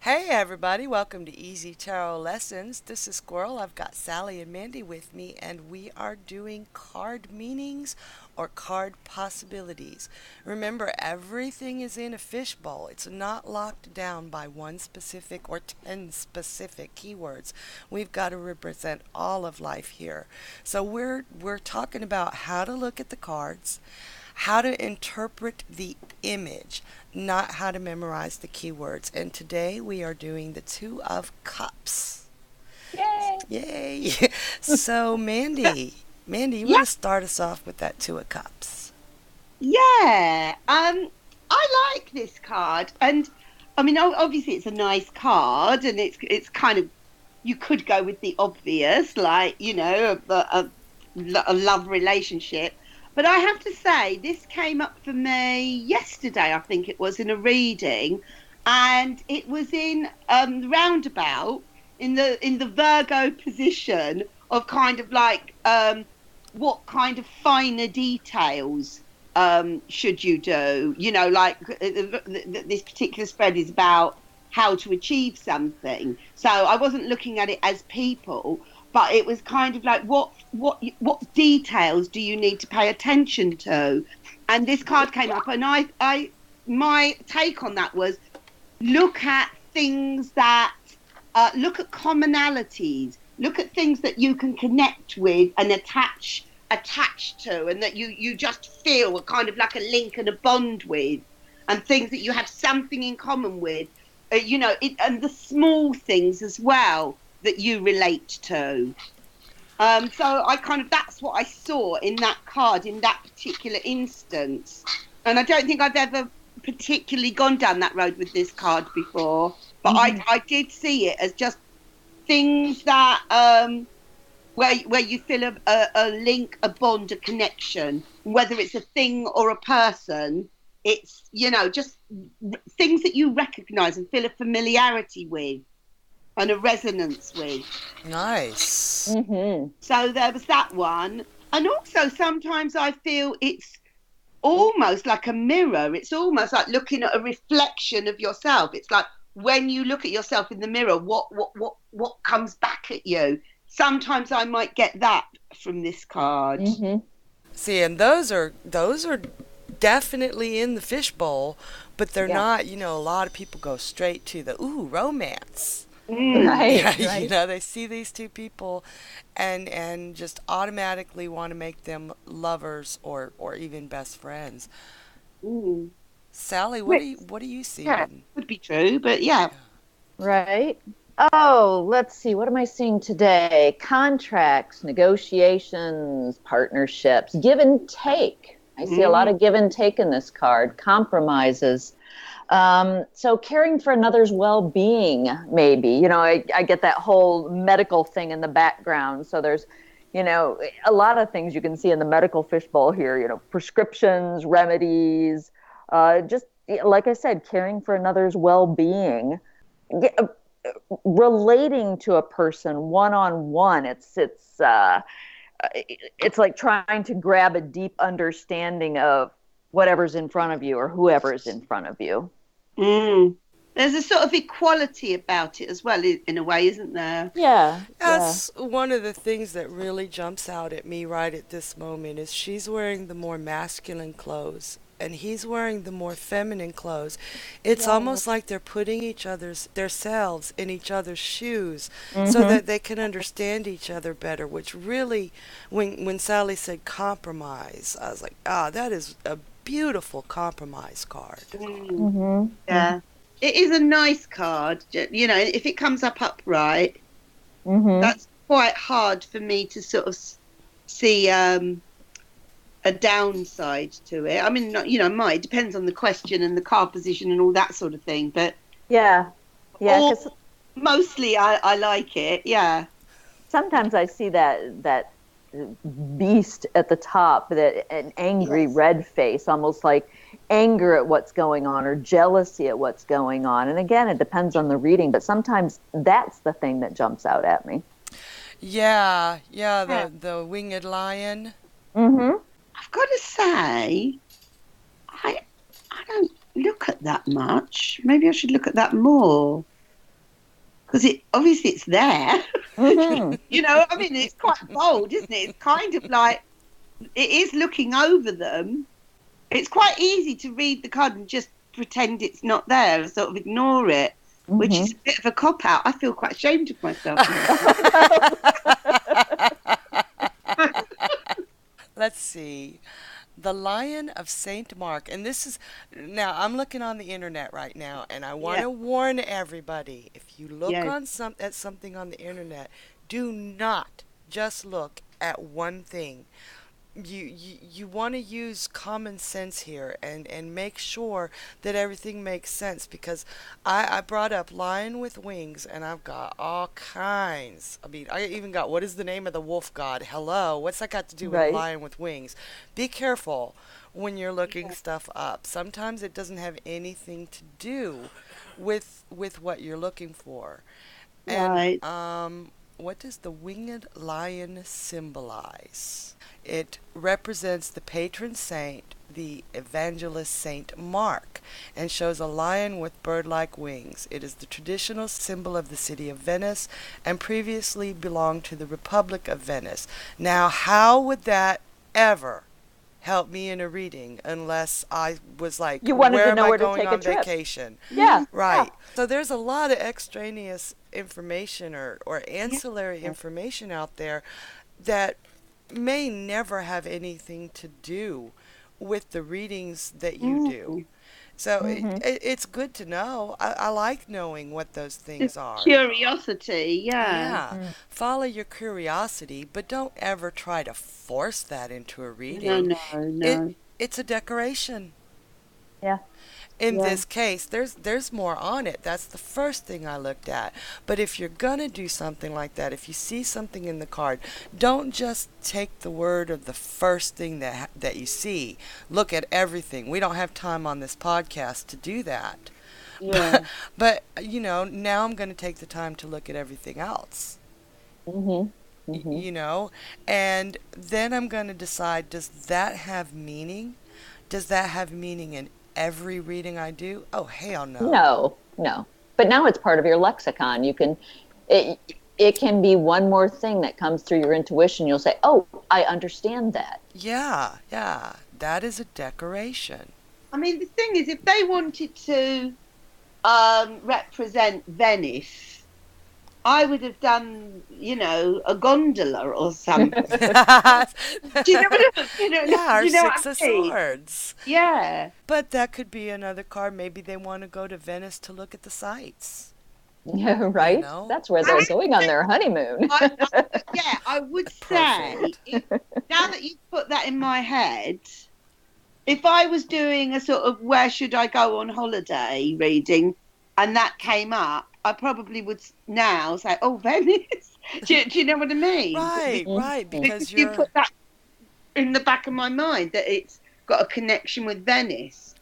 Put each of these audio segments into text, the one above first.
Hey everybody, welcome to Easy Tarot Lessons. This is Skwirl. I've got Sally and Mandy with me, and we are doing card meanings or card possibilities. Remember, everything is in a fishbowl. It's not locked down by one specific or 10 specific keywords. We've got to represent all of life here. So we're talking about how to look at the cards, how to interpret the image, not how to memorize the keywords. And today we are doing the Two of Cups. Yay! Yay! So, Mandy, you want Yeah, to start us off with that Two of Cups? yeah. I like this card, and I mean, obviously, it's a nice card, and it's kind of you could go with the obvious, like a love relationship. But I have to say, this came up for me yesterday. I think it was in a reading, and it was in roundabout in the Virgo position of kind of like what kind of finer details should you do? Like this particular spread is about how to achieve something. So I wasn't looking at it as people, but it was kind of like what details do you need to pay attention to? And this card came up, and I my take on that was look at things that look at commonalities, look at things that you can connect with and attach to, and that you just feel a kind of like a link and a bond with, and things that you have something in common with, and the small things as well that you relate to. So I kind of that's what I saw in that card in that particular instance, and I don't think I've ever particularly gone down that road with this card before, but Mm-hmm. I did see it as just things that where you feel a link, a bond, a connection, whether it's a thing or a person. It's just things that you recognise and feel a familiarity with and a resonance with. Nice. Mm-hmm. So there was that one. And also sometimes I feel it's almost like a mirror. It's almost like looking at a reflection of yourself. It's like when you look at yourself in the mirror, what comes back at you? Sometimes I might get that from this card. Mm-hmm. See, and those are definitely in the fishbowl, but they're Yeah. not. A lot of people go straight to the romance. Mm. Right. Yeah, Right. they see these two people and just automatically want to make them lovers or even best friends. Mm. Sally, Which, what do you see yeah, when could be true, but yeah. Right. Oh, let's see. What am I seeing today? Contracts, negotiations, partnerships, give and take. I see a lot Mm. of give and take in this card, compromises. So caring for another's well-being, maybe. I get that whole medical thing in the background. So there's, a lot of things you can see in the medical fishbowl here, prescriptions, remedies, just like I said, caring for another's well-being. Yeah, relating to a person one on one, it's like trying to grab a deep understanding of whatever's in front of you or whoever's in front of you. Mm. There's a sort of equality about it as well, in a way, isn't there? Yeah, yeah. That's one of the things that really jumps out at me right at this moment is she's wearing the more masculine clothes and he's wearing the more feminine clothes. It's Yeah. almost like they're putting each other's their selves in each other's shoes so Mm-hmm. that they can understand each other better, which really when Sally said compromise, I was like, "Ah, that is a beautiful compromise card." Mm. Mm-hmm. Yeah. It is a nice card. If it comes up upright, Mm-hmm. that's quite hard for me to sort of see a downside to it. I mean, might it depends on the question and the card position and all that sort of thing. But Yeah. Yeah, all because mostly, I like it. Yeah. sometimes I see that beast at the top, that an angry Yes. red face, almost like anger at what's going on or jealousy at what's going on. And again, it depends on the reading, but sometimes that's the thing that jumps out at me. Yeah, yeah, Yeah. the winged lion. Mm-hmm. I've got to say, I don't look at that much. Maybe I should look at that more. because it obviously it's there. Mm-hmm. You know, I mean, it's quite bold, isn't it? It's kind of like it is looking over them. It's quite easy to read the card and just pretend it's not there and sort of ignore it, which is a bit of a cop out. I feel quite ashamed of myself now. Let's see. The Lion of Saint Mark. And this is, now I'm looking on the internet right now, and I want Yeah, to warn everybody, if you look yeah. on at something on the internet, do not just look at one thing. You want to use common sense here and make sure that everything makes sense, because I brought up lion with wings, and I've got all kinds. I mean, I even got, what is the name of the wolf god? Hello, what's that got to do with a Right. lion with wings? Be careful when you're looking Yeah. stuff up. Sometimes it doesn't have anything to do with what you're looking for. And Right. what does the winged lion symbolize? It represents the patron saint, the evangelist Saint Mark, and shows a lion with bird-like wings. It is the traditional symbol of the city of Venice and previously belonged to the Republic of Venice. Now, how would that ever help me in a reading unless I was like, You wanted where to am know I where to going take a on trip. vacation? Yeah. Mm, Yeah. Right. So there's a lot of extraneous information or yeah. ancillary information out there that may never have anything to do with the readings that you do. Mm. So Mm-hmm. it's good to know. I like knowing what those Just things are. curiosity, yeah. Yeah, follow your curiosity, but don't ever try to force that into a No, reading. no, It no. it's a decoration. Yeah. In Yeah. this case, there's more on it. That's the first thing I looked at. But if you're gonna do something like that, if you see something in the card, don't just take the word of the first thing that you see. Look at everything. We don't have time on this podcast to do that. Yeah. But you know, now I'm going to take the time to look at everything else. Mm-hmm. Mm-hmm. You know, and then I'm going to decide, does that have meaning? Does that have meaning in every reading I do? Oh, hell no. No, no. But now it's part of your lexicon. It, it can be one more thing that comes through your intuition. You'll say, "Oh, I understand that." Yeah, yeah. That is a decoration. I mean, the thing is, if they wanted to represent Venice, I would have done, you know, a gondola or something. Yeah, Do you know what do our you know what Six of I mean? Swords. Yeah. But that could be another card. Maybe they want to go to Venice to look at the sights. Yeah, You right? know? That's where they're going on their honeymoon. Yeah, I would say, Perfect. now that you've put that in my head, if I was doing a sort of where should I go on holiday reading and that came up, I probably would now say, oh, Venice. Do you know what I mean? Right, right. Because Because you you're put that in the back of my mind that it's got a connection with Venice.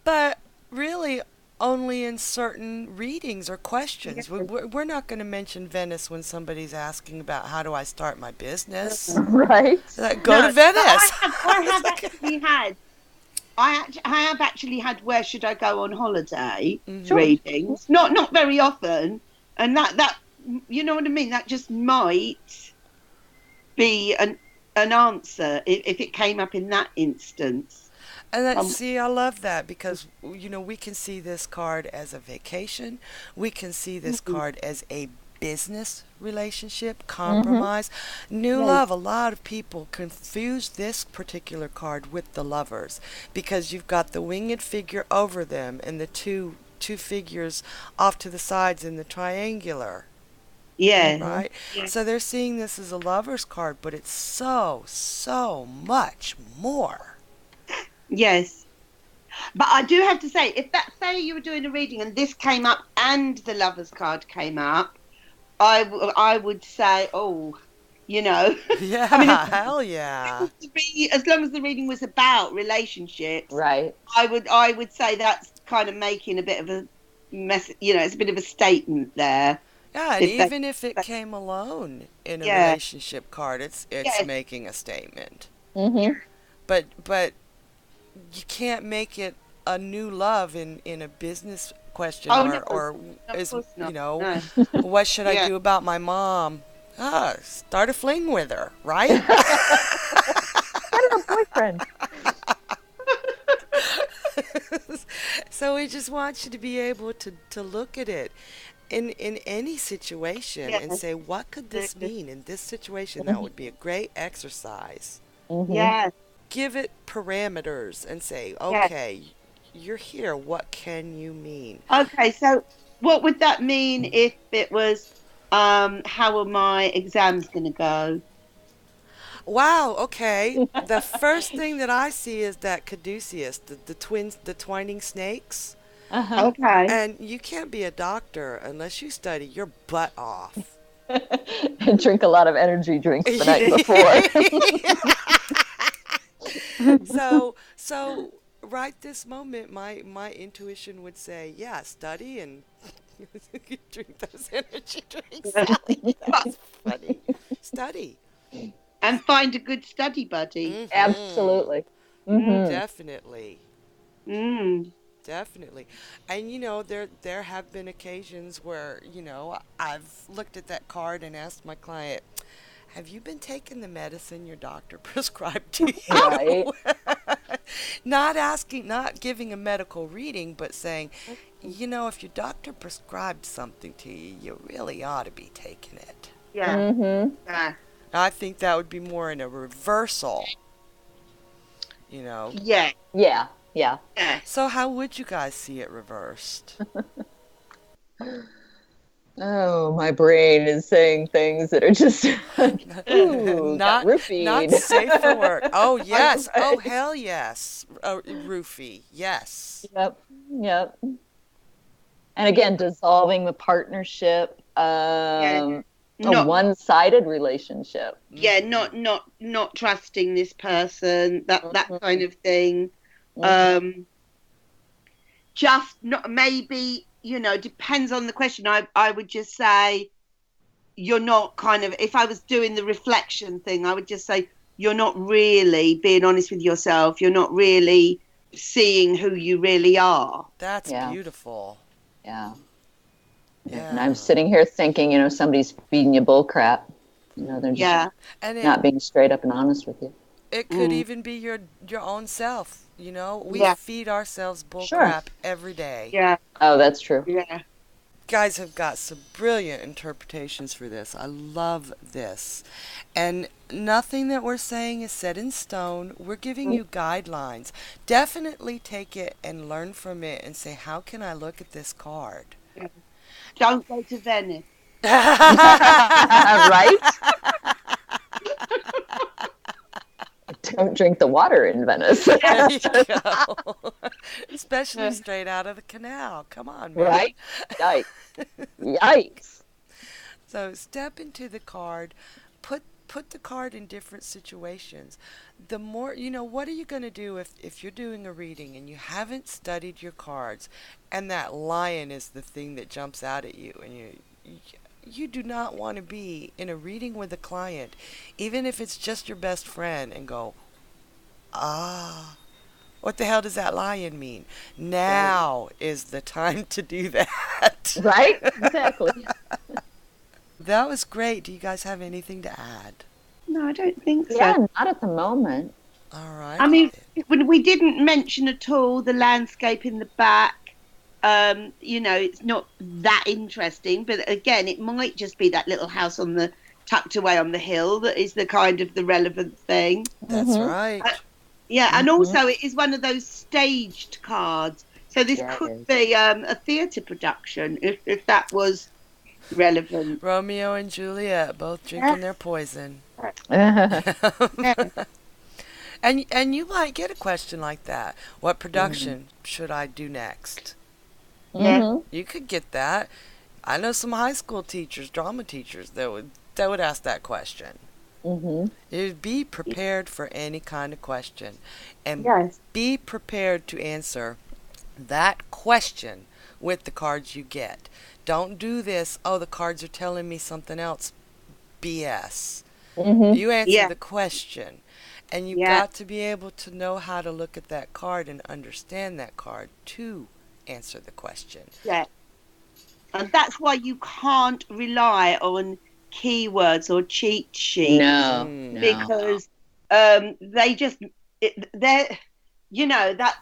But really, only in certain readings or Yeah. questions. We're not going to mention Venice when somebody's asking about how do I start my business. Right? Like, go No, to but Venice. I have actually had. I have actually had where should I go on holiday Sure. Hmm. readings. Not very often, and that you know what I mean. That just might be an answer if it came up in that instance. And that, Um, see, I love that because, we can see this card as a vacation. We can see this mhm, card as a business relationship, Mm-hmm. compromise, new yes, love. A lot of people confuse this particular card with the lovers because you've got the winged figure over them and the two figures off to the sides in the triangular, yeah, Mm-hmm. right? yeah, So they're seeing this as a lover's card, but it's so, so much more. yes. But I do have to say, if that say you were doing a reading and this came up and the lovers card came up, I would say, oh, you know, I mean, Yeah, hell yeah. as long as the reading was about relationships, Right. I would say that's kind of making a bit of a mess. You know, it's a bit of a statement there. Yeah, and If they, even if it came alone in a yeah, relationship card, it's yes, making a statement. Mm-hmm. But you can't make it a new love in a business question, Oh no, or of is, course you not. know, No. what should I Yeah. do about my mom? Ah, start a fling with her, right? Get her a boyfriend. So we just want you to be able to look at it in any situation and Yes. say, what could this Yes. mean in this situation? That would be a great exercise. Mm-hmm. Yes. Give it parameters and say, Yes. okay, you're here. What can you mean? Okay, so what would that mean if it was how are my exams going to go? Wow, okay. The first thing that I see is that caduceus, the twins, the twining snakes. Uh-huh. Okay. And you can't be a doctor unless you study your butt off. And drink a lot of energy drinks the night before. So right this moment, my intuition would say, yeah, study and drink those energy drinks, Sally. That's funny. Study. And find a good study buddy. Mm-hmm. Absolutely. Mm, Mm-hmm. Definitely. mm. Definitely. And there have been occasions where, I've looked at that card and asked my client, have you been taking the medicine your doctor prescribed to Right. you? Not asking, not giving a medical reading, but saying, if your doctor prescribed something to you, you really ought to be taking it. Yeah. Mm-hmm. Yeah. I think that would be more in a reversal, you know. Yeah. Yeah. Yeah. Yeah. So how would you guys see it reversed? Oh, my brain is saying things that are just like, ooh, got not not roofied. safe for work. Oh yes. Oh Right. hell yes. Roofie. Yes. Yep. Yep. And again, dissolving the partnership, Yeah. a Not one-sided relationship. yeah, Hmm. not trusting this person, that Mhm. kind of thing. Mhm. Um just not maybe, depends on the question. I would just say you're not kind of if I was doing the reflection thing, I would just say you're not really being honest with yourself. You're not really seeing who you really are. That's Yeah. beautiful. Yeah. And Yeah. I'm sitting here thinking, somebody's feeding you bull crap. They're just Yeah. And not being straight up and honest with you. it could Mm. even be your own self. We Yeah. feed ourselves bull Sure. crap every day. Yeah. Oh, that's true. Yeah. Guys have got some brilliant interpretations for this. I love this. And nothing that we're saying is set in stone. We're giving you guidelines. Definitely take it and learn from it and say, how can I look at this card? Yeah. Don't go to Venice. Right? Don't drink the water in Venice. There you go. Especially straight out of the canal. Come on, man. Right? Yikes. Yikes. So step into the card, put the card in different situations. The more, what are you going to do if you're doing a reading and you haven't studied your cards and that lion is the thing that jumps out at you and you do not want to be in a reading with a client, even if it's just your best friend, and go, ah, what the hell does that lion mean? Right. Now is the time to do that. Right? Exactly. That was great. Do you guys have anything to add? No, I don't think so. Yeah, not at the moment. All I righty. mean, when we didn't mention at all the landscape in the back. It's not that interesting, but again, it might just be that little house tucked away on the hill that is the kind of the relevant thing. That's Mm-hmm. right. Yeah, and Mm-hmm. also it is one of those staged cards. So this Yeah, it could is. be a theatre production if that was relevant. Romeo and Juliet both Yeah. drinking their poison. Yeah. And you might get a question like that. What Mm-hmm. production should I do next? Yeah. Mm-hmm. You could get that. I know some high school teachers, drama teachers that would ask that question. Mm-hmm. You'd be prepared for any kind of question and Yes. be prepared to answer that question with the cards you get. Don't do this, oh, the cards are telling me something else. BS. Mm-hmm. You answer Yeah. the question. And you've Yeah. got to be able to know how to look at that card and understand that card to answer the question. Yeah. And that's why you can't rely on keywords or cheat sheets No, Mm, no. because they just they're that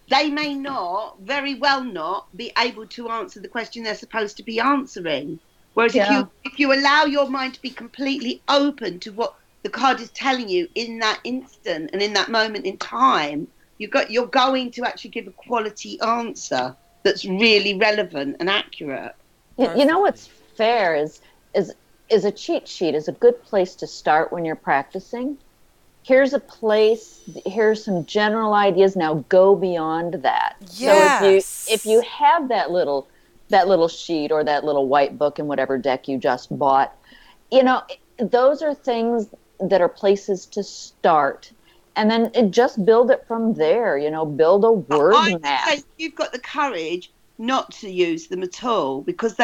they may not, very well not, be able to answer the question they're supposed to be answering. Whereas Yeah. if you allow your mind to be completely open to what the card is telling you in that instant and in that moment in time, you're going to actually give a quality answer that's really relevant and accurate. You know perfectly. what's fair is is a cheat sheet is a good place to start when you're practicing. Here's a place, here's some general ideas. Now go beyond that. So if you Yes. have that little sheet or that little white book in whatever deck you just bought, you know, those are things that are places to start. And then just build it from there, build a word I would map. say you've got the courage not to use them at all because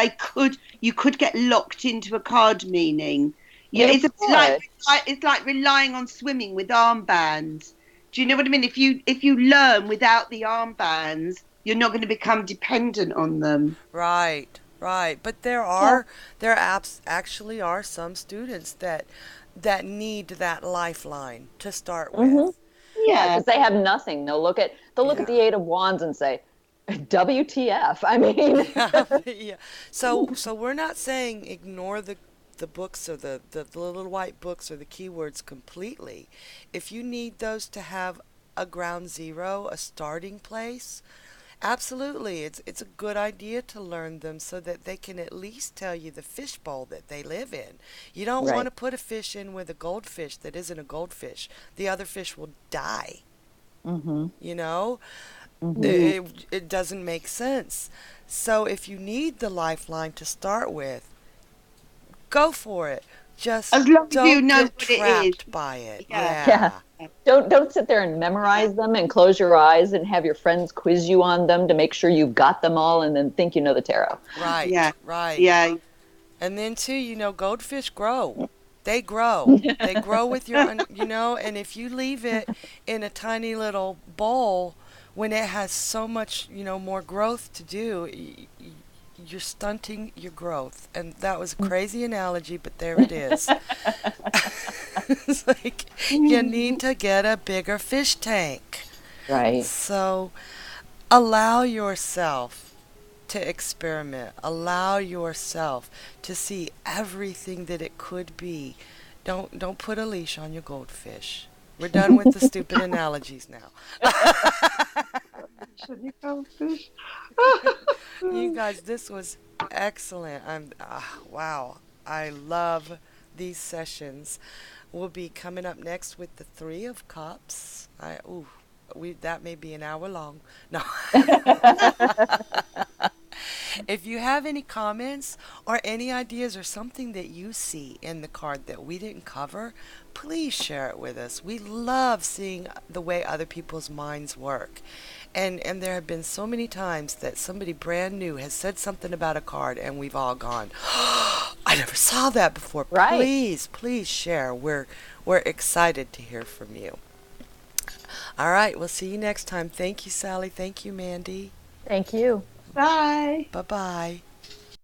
you could get locked into a card meaning. You It's a bit could. it's like relying on swimming with armbands. Do you know what I mean? If you learn without the armbands, you're not going to become dependent on them. Right, right. But Yeah. there actually are some students that need that lifeline to start Hmm. with. Yeah, Yeah. because they have nothing. They'll look at Yeah. the Eight of Wands and say, WTF. I mean, Yeah, yeah. So we're not saying ignore the books or the little white books or the keywords completely. If you need those to have a ground zero, a starting place, absolutely. It's a good idea to learn them so that they can at least tell you the fishbowl that they live in. You don't want right. to put a fish in with a goldfish that isn't a goldfish. The other fish will die, Hmm. you know? Hmm. Mm. It doesn't make sense. So if you need the lifeline to start with, go for it. Just As long as you don't know get what it is. trapped by it. Yeah. Yeah. Yeah. Don't sit there and Yeah. memorize them and close your eyes and have your friends quiz you on them to make sure you've got them all and then think you know the tarot. Right, Yeah. right. Yeah. And then too, goldfish grow. They grow. They grow with and if you leave it in a tiny little bowl when it has so much, more growth to do, you're stunting your growth. And that was a crazy analogy, but there it is. It's like you need to get a bigger fish tank. Right. So allow yourself to experiment. Allow yourself to see everything that it could be. Don't put a leash on your goldfish. We're done with the stupid analogies now. Should you goldfish? You guys, this was excellent. Wow. I love these sessions. We'll be coming up next with the Three of Cups. We that may be an hour long. No. If you have any comments or any ideas or something that you see in the card that we didn't cover, please share it with us. We love seeing the way other people's minds work. And there have been so many times that somebody brand new has said something about a card and we've all gone, I never saw that before. Right. Please, please share. We're excited to hear from you. All right, we'll see you next time. Thank you, Sally. Thank you, Mandy. Thank you. Bye. Bye bye.